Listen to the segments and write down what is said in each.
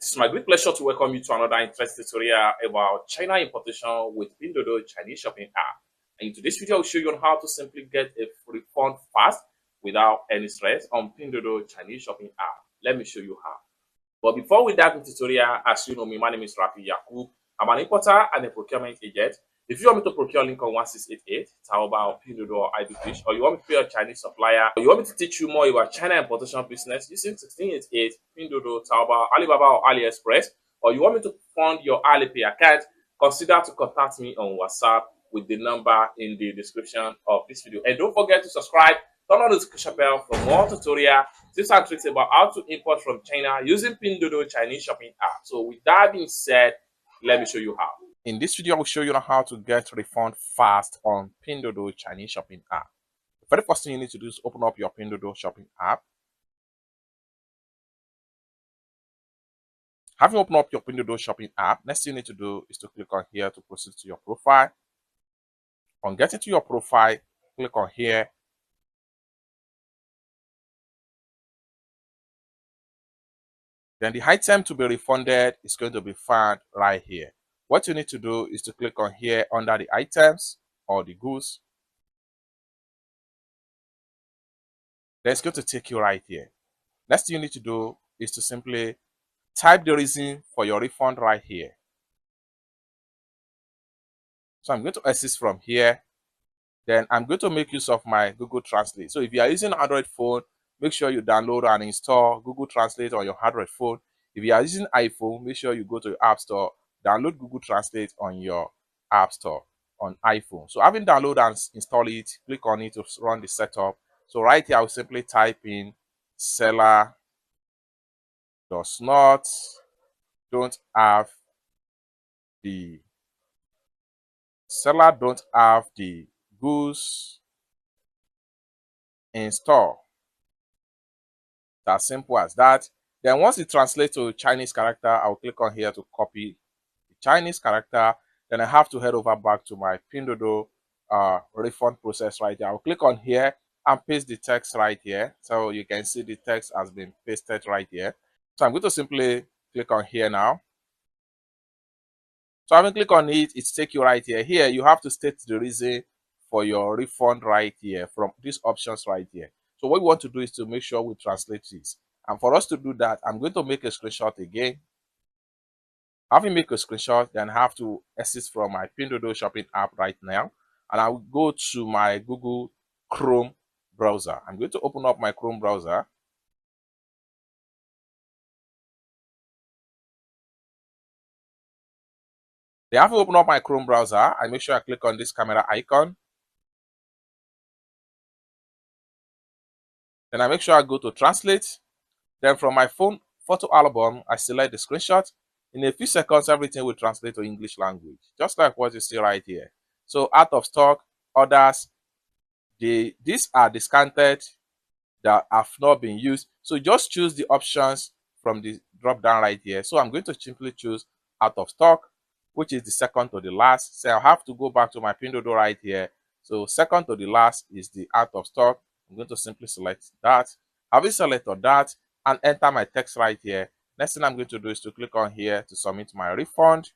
It is my great pleasure to welcome you to another interesting tutorial about China importation with Pinduoduo Chinese shopping app. And in today's video, I'll show you on how to simply get a refund fast without any stress on Pinduoduo Chinese shopping app. Let me show you how. But before we dive into the tutorial, as you know me, my name is Rafi Yakub. I'm an importer and a procurement agent. If you want me to procure link on 1688, Taobao or Pinduoduo or IDFish, or you want me to be a Chinese supplier, or you want me to teach you more about China importation business using 1688, Pinduoduo, Taobao, Alibaba or AliExpress, or you want me to fund your Alipay account, consider to contact me on WhatsApp with the number in the description of this video. And don't forget to subscribe, turn on the notification bell for more tutorial tips and tricks about how to import from China using Pinduoduo Chinese shopping app. So with that being said, let me show you how. In this video, I will show you how to get refund fast on Pinduoduo Chinese shopping app. The very first thing you need to do is open up your Pinduoduo shopping app. Having opened up your Pinduoduo shopping app, next thing you need to do is to click on here to proceed to your profile. On getting to your profile, click on here. Then the item to be refunded is going to be found right here. What you need to do is to click on here under the items or the goods. Then it's going to take you right here. Next thing you need to do is to simply type the reason for your refund right here. So I'm going to assist from here. Then I'm going to make use of my Google Translate. So if you are using an Android phone, make sure you download and install Google Translate on your Android phone. If you are using iPhone, make sure you go to your App Store, download Google Translate on your App Store on iPhone. So having downloaded and installed it, click on it to run the setup. So right here, I'll simply type in seller does not don't have the goods in store. As simple as that. Then once it translates to Chinese character, I'll click on here to copy the Chinese character. Then I have to head over back to my Pinduoduo refund process right here. I'll click on here and paste the text right here. So you can see the text has been pasted right here. So I'm going to simply click on here now. So having click on it, it's take you right here. Here you have to state the reason for your refund right here from these options right here. So what we want to do is to make sure we translate this. And for us to do that, I'm going to make a screenshot again. Having made a screenshot, then I have to exit from my Pinduoduo shopping app right now. And I will go to my Google Chrome browser. I'm going to open up my Chrome browser. They have to open up my Chrome browser. I make sure I click on this camera icon. Then I make sure I go to translate. Then from my phone photo album, I select the screenshot. In a few seconds, everything will translate to English language, just like what you see right here. So out of stock, orders, these are discounted that have not been used. So just choose the options from the drop down right here. So I'm going to simply choose out of stock, which is the second to the last. So I'll have to go back to my Pinduoduo right here. So second to the last is the out of stock. I'm going to simply select that. Having selected that and enter my text right here. Next thing I'm going to do is to click on here to submit my refund.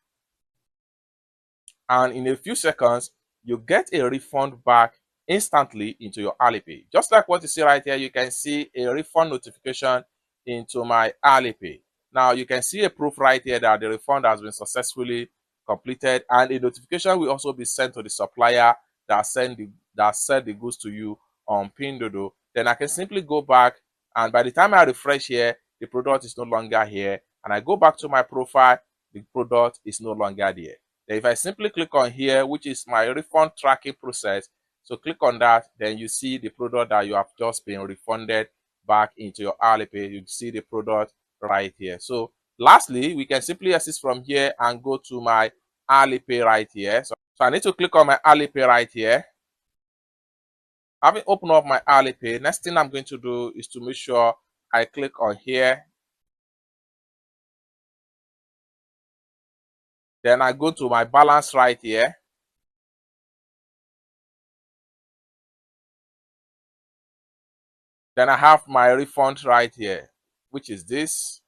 And in a few seconds, you get a refund back instantly into your Alipay. Just like what you see right here, you can see a refund notification into my Alipay. Now you can see a proof right here that the refund has been successfully completed, and a notification will also be sent to the supplier that sent the goods to you on Pinduoduo. Then I can simply go back, and by the time I refresh here, the product is no longer here, and I go back to my profile, the product is no longer there. Then if I simply click on here, which is my refund tracking process, so click on that, then you see the product that you have just been refunded back into your Alipay. You see the product right here. So lastly, we can simply assist from here and go to my Alipay right here. So I need to click on my Alipay right here. Having opened up my Alipay, next thing I'm going to do is to make sure I click on here. Then I go to my balance right here. Then I have my refund right here, which is this.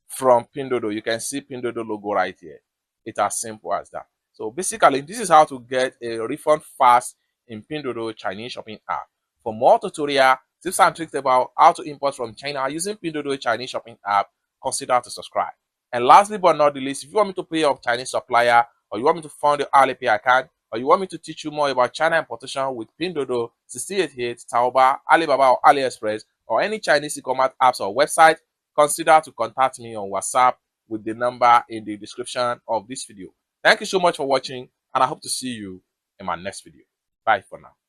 from Pinduoduo. You can see Pinduoduo logo right here. It's as simple as that. So basically, this is how to get a refund fast in Pinduoduo Chinese shopping app. For more tutorial, tips and tricks about how to import from China using Pinduoduo Chinese shopping app, consider to subscribe. And lastly but not the least, if you want me to pay your Chinese supplier, or you want me to fund your Alipay account, or you want me to teach you more about China importation with Pinduoduo, 6888, Taobao, Alibaba, or AliExpress, or any Chinese e-commerce apps or website, consider to contact me on WhatsApp with the number in the description of this video. Thank you so much for watching, and I hope to see you in my next video. Bye for now.